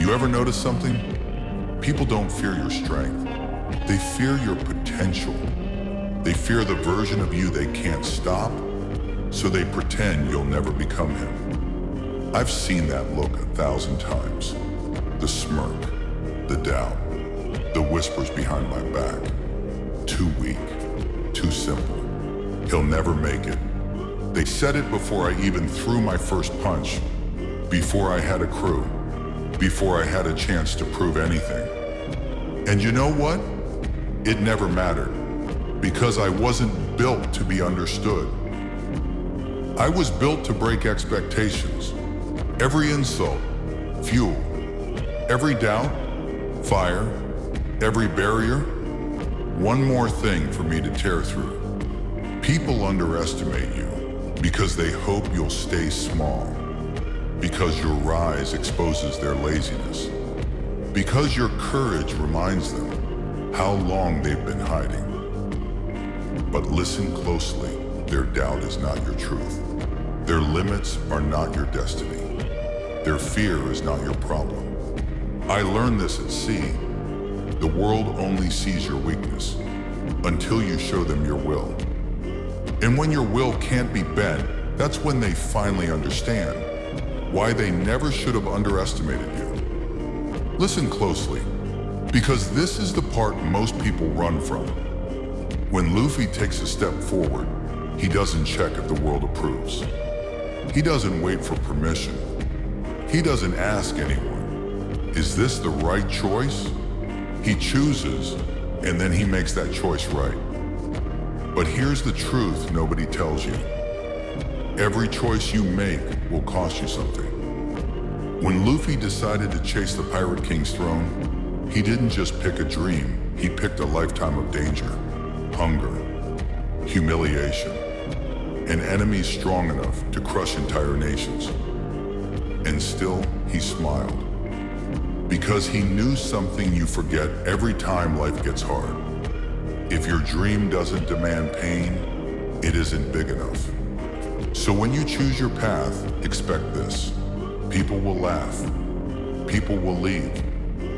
You ever notice something? People don't fear your strength. They fear your potential. They fear the version of you they can't stop, so they pretend you'll never become him. I've seen that look 1,000 times. The smirk, the doubt, the whispers behind my back. Too weak, too simple. He'll never make it. They said it before I even threw my first punch, before I had a crew, before I had a chance to prove anything. And you know what? It never mattered, because I wasn't built to be understood. I was built to break expectations. Every insult, fuel. Every doubt, fire. Every barrier, one more thing for me to tear through. People underestimate you because they hope you'll stay small, because your rise exposes their laziness, because your courage reminds them how long they've been hiding. But listen closely, their doubt is not your truth. Their limits are not your destiny. Their fear is not your problem. I learned this at sea. The world only sees your weakness until you show them your will. And when your will can't be bent, that's when they finally understand why they never should have underestimated you. Listen closely, because this is the part most people run from. When Luffy takes a step forward, he doesn't check if the world approves. He doesn't wait for permission. He doesn't ask anyone, is this the right choice? He chooses, and then he makes that choice right. But here's the truth nobody tells you. Every choice you make will cost you something. When Luffy decided to chase the Pirate King's throne, he didn't just pick a dream, he picked a lifetime of danger, hunger, humiliation, and enemies strong enough to crush entire nations. And still, he smiled. Because he knew something you forget every time life gets hard. If your dream doesn't demand pain, it isn't big enough. So when you choose your path, expect this. People will laugh. People will leave.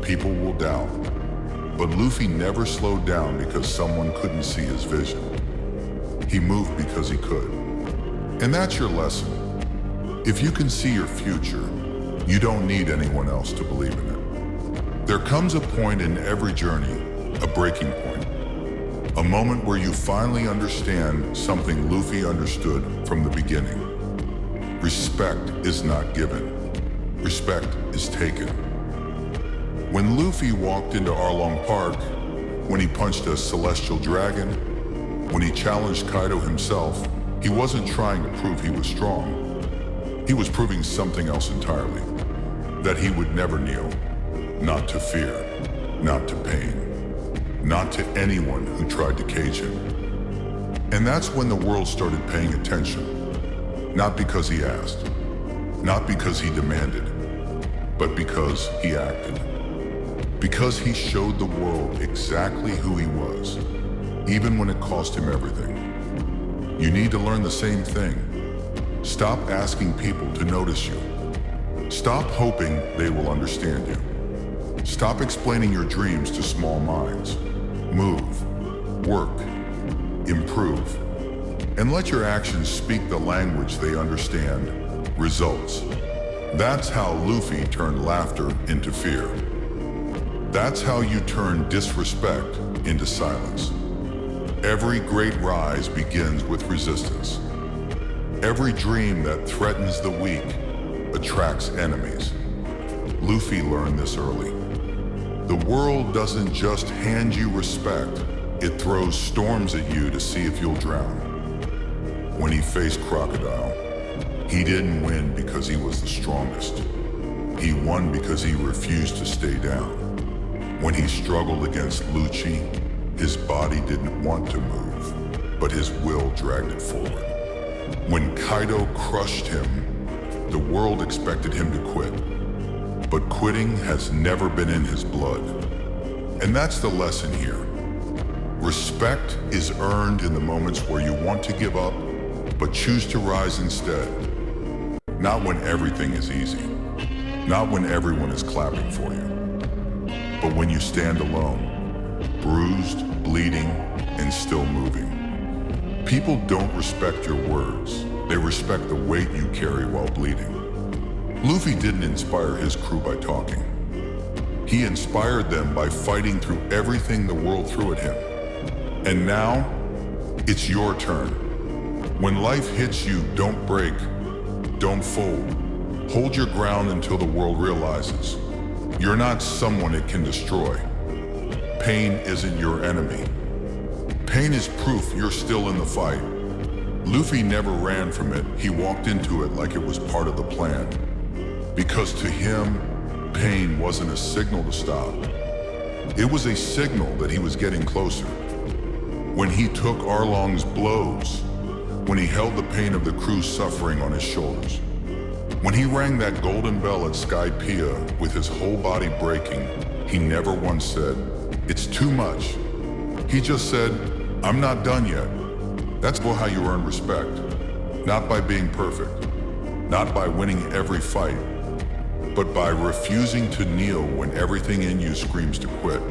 People will doubt. But Luffy never slowed down because someone couldn't see his vision. He moved because he could. And that's your lesson. If you can see your future, you don't need anyone else to believe in it. There comes a point in every journey, a breaking point. A moment where you finally understand something Luffy understood from the beginning. Respect is not given. Respect is taken. When Luffy walked into Arlong Park, when he punched a celestial dragon, when he challenged Kaido himself, he wasn't trying to prove he was strong. He was proving something else entirely. That he would never kneel. Not to fear, not to pain, not to anyone who tried to cage him. And that's when the world started paying attention. Not because he asked, not because he demanded, but because he acted. Because he showed the world exactly who he was, even when it cost him everything. You need to learn the same thing. Stop asking people to notice you. Stop hoping they will understand you. Stop explaining your dreams to small minds. Move, work, improve, and let your actions speak the language they understand. Results. That's how Luffy turned laughter into fear. That's how you turn disrespect into silence. Every great rise begins with resistance. Every dream that threatens the weak attracts enemies. Luffy learned this early. The world doesn't just hand you respect, it throws storms at you to see if you'll drown. When he faced Crocodile, he didn't win because he was the strongest. He won because he refused to stay down. When he struggled against Lucci, his body didn't want to move, but his will dragged it forward. When Kaido crushed him, the world expected him to quit. But quitting has never been in his blood. And that's the lesson here. Respect is earned in the moments where you want to give up, but choose to rise instead. Not when everything is easy. Not when everyone is clapping for you, but when you stand alone, bruised, bleeding, and still moving. People don't respect your words. They respect the weight you carry while bleeding. Luffy didn't inspire his crew by talking. He inspired them by fighting through everything the world threw at him. And now, it's your turn. When life hits you, don't break, don't fold. Hold your ground until the world realizes you're not someone it can destroy. Pain isn't your enemy. Pain is proof you're still in the fight. Luffy never ran from it. He walked into it like it was part of the plan. Because to him, pain wasn't a signal to stop. It was a signal that he was getting closer. When he took Arlong's blows, when he held the pain of the crew's suffering on his shoulders, when he rang that golden bell at Skypiea with his whole body breaking, he never once said, "It's too much." He just said, "I'm not done yet." That's how you earn respect. Not by being perfect, not by winning every fight, but by refusing to kneel when everything in you screams to quit.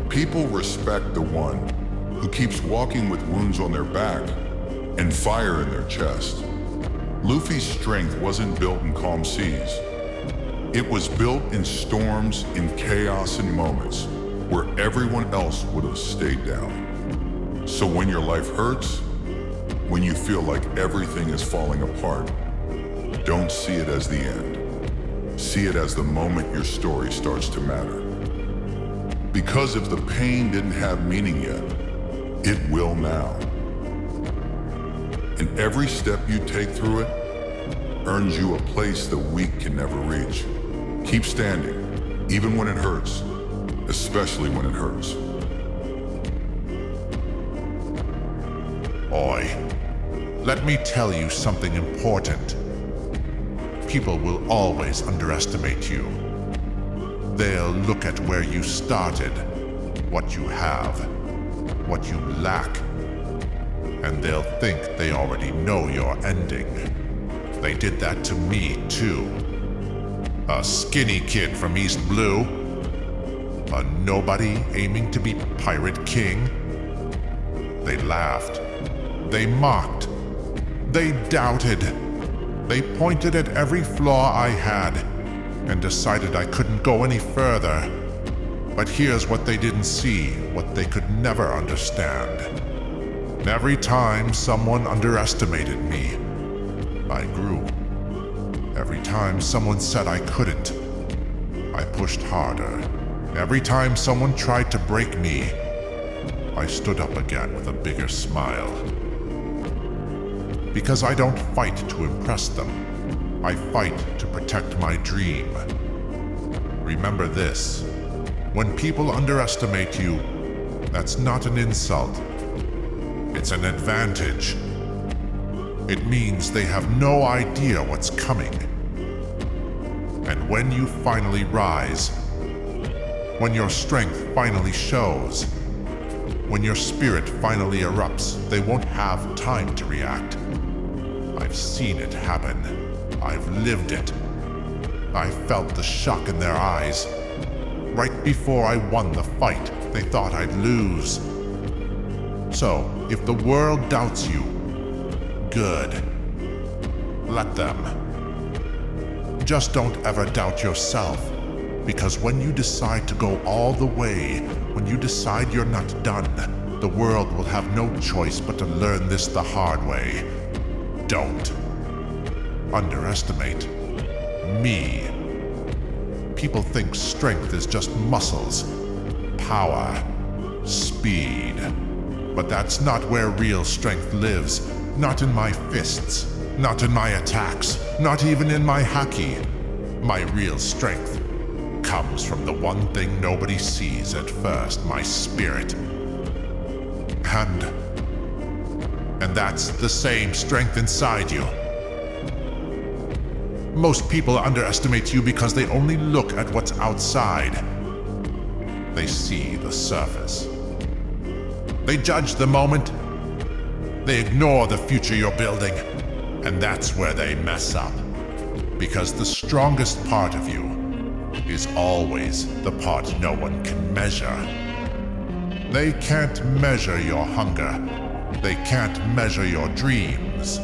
People respect the one who keeps walking with wounds on their back and fire in their chest. Luffy's strength wasn't built in calm seas. It was built in storms, in chaos, and moments where everyone else would have stayed down. So when your life hurts, when you feel like everything is falling apart, don't see it as the end. See it as the moment your story starts to matter. Because if the pain didn't have meaning yet, it will now. And every step you take through it earns you a place the weak can never reach. Keep standing, even when it hurts, especially when it hurts. Oi, let me tell you something important. People will always underestimate you. They'll look at where you started, what you have, what you lack, and they'll think they already know your ending. They did that to me, too. A skinny kid from East Blue, a nobody aiming to be Pirate King. They laughed. They mocked. They doubted. They pointed at every flaw I had and decided I couldn't go any further. But here's what they didn't see, what they could never understand. Every time someone underestimated me, I grew. Every time someone said I couldn't, I pushed harder. Every time someone tried to break me, I stood up again with a bigger smile. Because I don't fight to impress them. I fight to protect my dream. Remember this. When people underestimate you, that's not an insult. It's an advantage. It means they have no idea what's coming. And when you finally rise, when your strength finally shows, when your spirit finally erupts, they won't have time to react. I've seen it happen. I've lived it. I felt the shock in their eyes. Right before I won the fight, they thought I'd lose. So, if the world doubts you, good. Let them. Just don't ever doubt yourself, because when you decide to go all the way, when you decide you're not done, the world will have no choice but to learn this the hard way. Don't underestimate me. People think strength is just muscles, power, speed. But that's not where real strength lives. Not in my fists, not in my attacks, not even in my haki. My real strength comes from the one thing nobody sees at first, my spirit. And that's the same strength inside you. Most people underestimate you because they only look at what's outside. They see the surface. They judge the moment. They ignore the future you're building. And that's where they mess up. Because the strongest part of you is always the part no one can measure. They can't measure your hunger. They can't measure your dreams.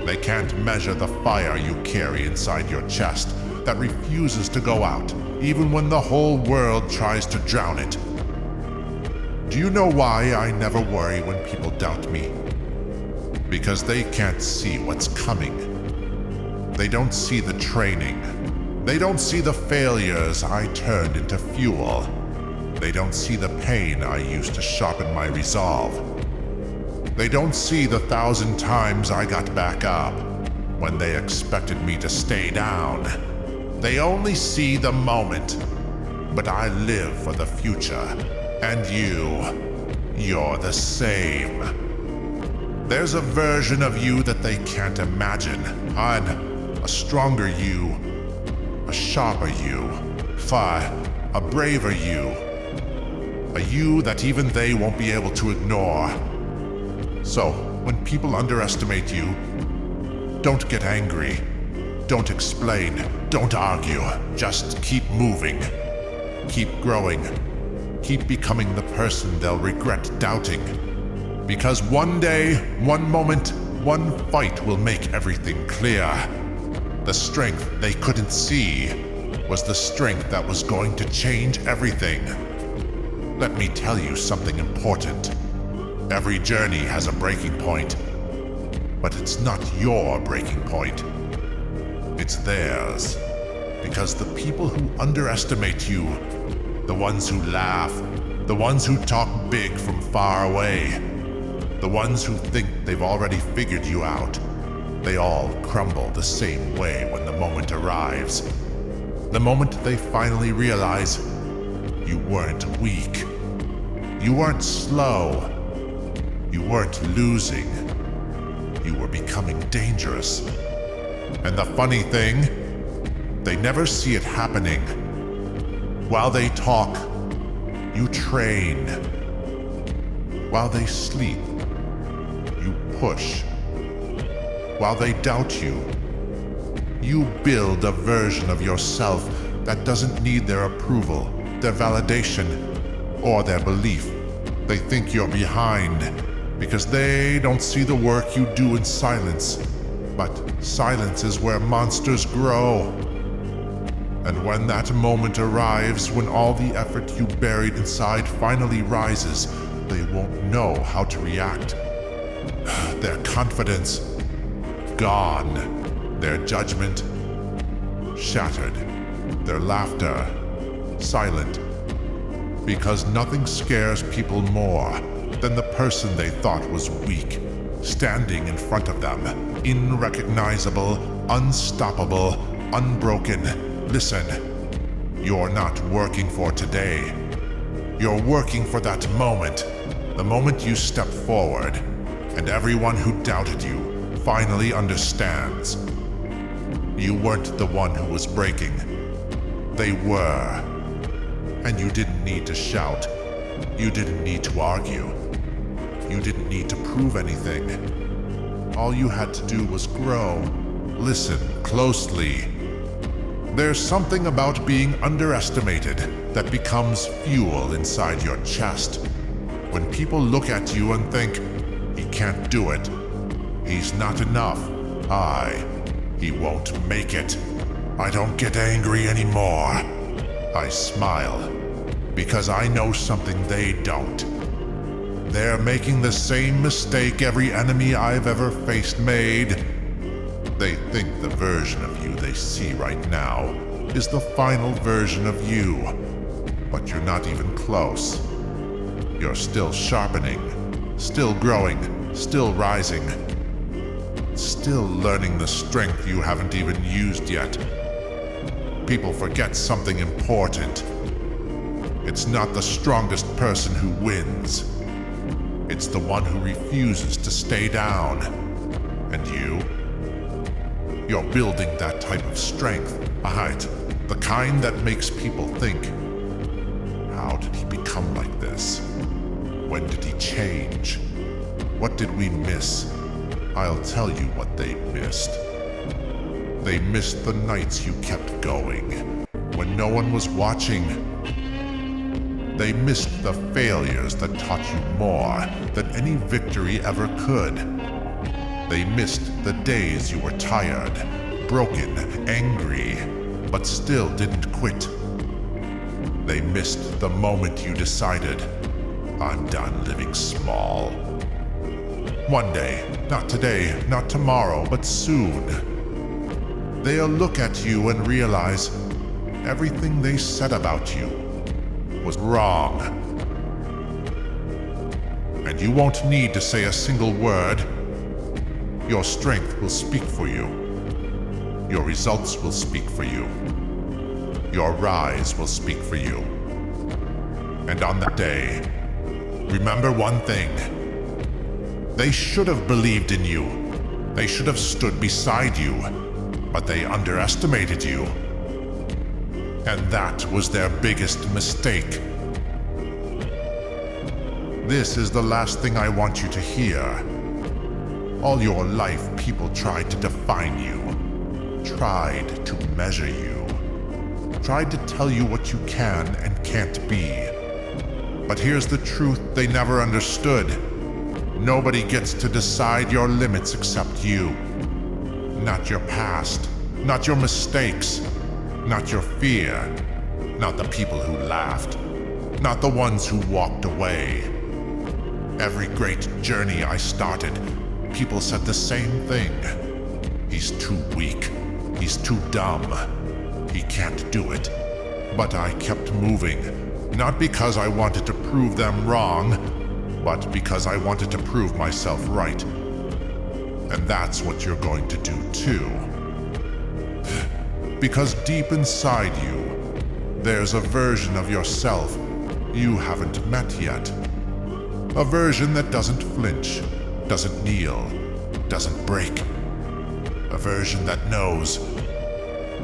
They can't measure the fire you carry inside your chest that refuses to go out, even when the whole world tries to drown it. Do you know why I never worry when people doubt me? Because they can't see what's coming. They don't see the training. They don't see the failures I turned into fuel. They don't see the pain I used to sharpen my resolve. They don't see the 1,000 times I got back up when they expected me to stay down. They only see the moment, but I live for the future. And you're the same. There's a version of you that they can't imagine. A stronger you, a sharper you, a braver you. A you that even they won't be able to ignore. So, when people underestimate you, don't get angry. Don't explain. Don't argue. Just keep moving. Keep growing. Keep becoming the person they'll regret doubting. Because one day, one moment, one fight will make everything clear. The strength they couldn't see was the strength that was going to change everything. Let me tell you something important. Every journey has a breaking point, but it's not your breaking point. It's theirs. Because the people who underestimate you, the ones who laugh, the ones who talk big from far away, the ones who think they've already figured you out, they all crumble the same way when the moment arrives. The moment they finally realize you weren't weak. You weren't slow. You weren't losing. You were becoming dangerous. And the funny thing, they never see it happening. While they talk, you train. While they sleep, you push. While they doubt you, you build a version of yourself that doesn't need their approval, their validation, or their belief. They think you're behind because they don't see the work you do in silence. But silence is where monsters grow. And when that moment arrives, when all the effort you buried inside finally rises, they won't know how to react. Their confidence gone. Their judgment shattered. Their laughter silent. Because nothing scares people more than the person they thought was weak, standing in front of them, unrecognizable, unstoppable, unbroken. Listen, you're not working for today. You're working for that moment, the moment you step forward, and everyone who doubted you finally understands. You weren't the one who was breaking. They were. And you didn't need to shout. You didn't need to argue. You didn't need to prove anything. All you had to do was grow. Listen closely. There's something about being underestimated that becomes fuel inside your chest. When people look at you and think, he can't do it. He's not enough. He won't make it. I don't get angry anymore. I smile, because I know something they don't. They're making the same mistake every enemy I've ever faced made. They think the version of you they see right now is the final version of you, but you're not even close. You're still sharpening, still growing, still rising, still learning the strength you haven't even used yet. People forget something important. It's not the strongest person who wins. It's the one who refuses to stay down. And you're building that type of strength. The kind that makes people think, how did he become like this? When did he change? What did we miss? I'll tell you what they missed. They missed the nights you kept going, when no one was watching. They missed the failures that taught you more than any victory ever could. They missed the days you were tired, broken, angry, but still didn't quit. They missed the moment you decided, I'm done living small. One day, not today, not tomorrow, but soon, they'll look at you and realize everything they said about you was wrong. And you won't need to say a single word. Your strength will speak for you. Your results will speak for you. Your rise will speak for you. And on that day, remember one thing. They should have believed in you. They should have stood beside you, but they underestimated you. And that was their biggest mistake. This is the last thing I want you to hear. All your life, people tried to define you, tried to measure you, tried to tell you what you can and can't be. But here's the truth they never understood. Nobody gets to decide your limits except you. Not your past, not your mistakes, not your fear, not the people who laughed, not the ones who walked away. Every great journey I started, people said the same thing. He's too weak, he's too dumb, he can't do it. But I kept moving, not because I wanted to prove them wrong, but because I wanted to prove myself right. And that's what you're going to do too. Because deep inside you, there's a version of yourself you haven't met yet. A version that doesn't flinch, doesn't kneel, doesn't break. A version that knows,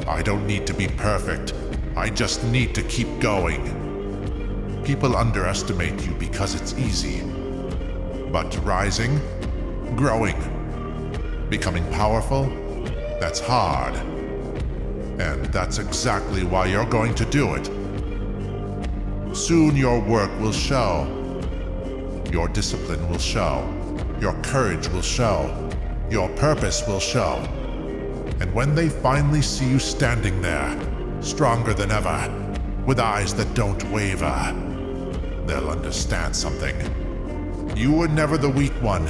I don't need to be perfect, I just need to keep going. People underestimate you because it's easy. But rising, growing, becoming powerful, that's hard. And that's exactly why you're going to do it. Soon your work will show. Your discipline will show. Your courage will show. Your purpose will show. And when they finally see you standing there, stronger than ever, with eyes that don't waver, they'll understand something. You were never the weak one.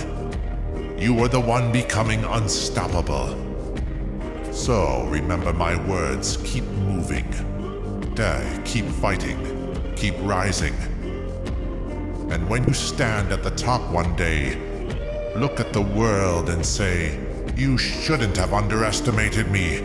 You were the one becoming unstoppable. So remember my words, keep moving. Keep fighting, keep rising. And when you stand at the top one day, look at the world and say, you shouldn't have underestimated me.